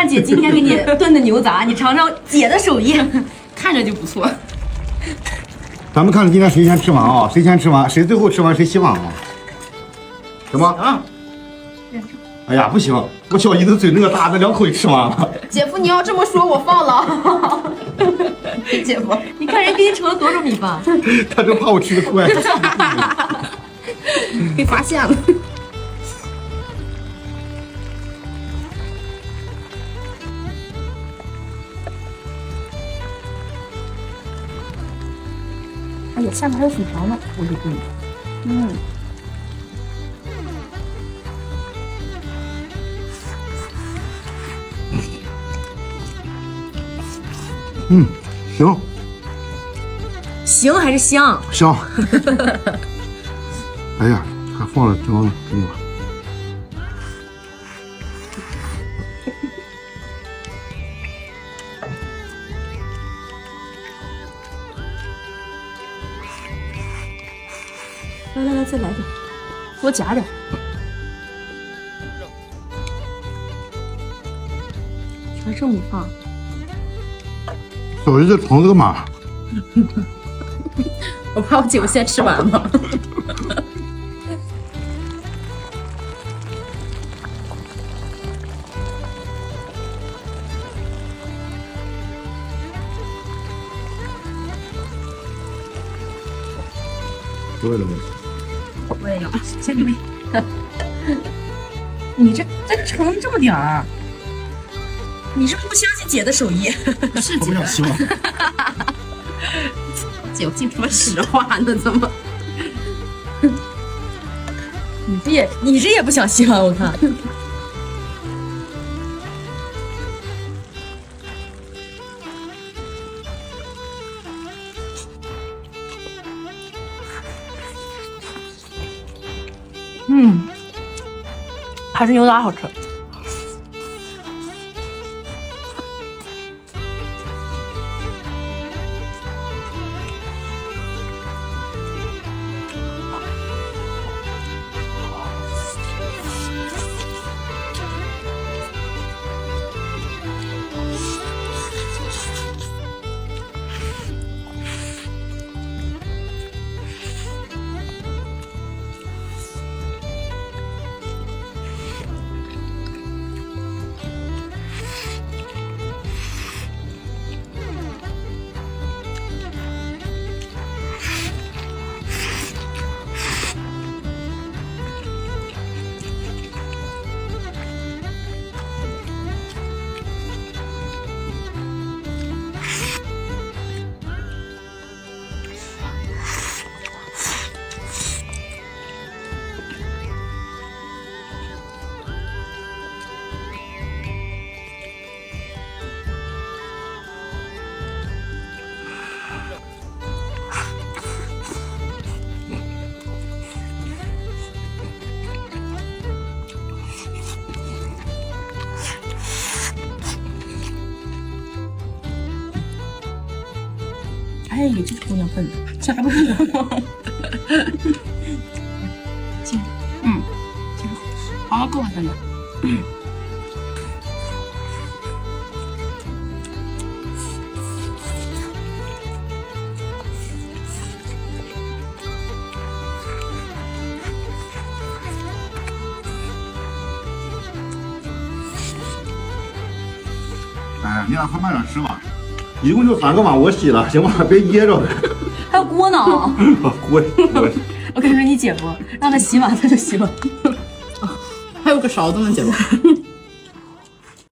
姐今天给你炖的牛杂，你尝尝姐的手艺，看着就不错。咱们看看今天谁先吃完啊？谁先吃完，谁最后吃完谁洗碗啊？行吗？啊，哎呀，不行，我小姨子嘴那个大，那2口就吃完了。姐夫，你要这么说，我放了。姐夫，你看人给你盛了多少米饭，他就怕我吃的快。被发现了。哎呀，下面还有薯条呢，我就对。行行还是香？香。哎呀，还放了姜呢，给你吧。来，再来点，多夹点。全剩米饭。小姨子盛这个满。我怕我姐夫先吃完嘛。对了没？我也要，先准备。你这盛这么点儿，你是不相信姐的手艺？是姐的。希望。姐，我净说实话呢，怎么？你这也不想希望，我看。还是牛杂好吃。哎，这姑娘笨，夹不住我。进，进，好，够了，咱俩。哎，你俩快慢点吃吧。一共就3个碗，我洗了，行吧？别噎着。还有锅呢啊！锅。我跟你说，你姐夫让他洗碗，他就洗碗。还有个勺子呢，姐夫。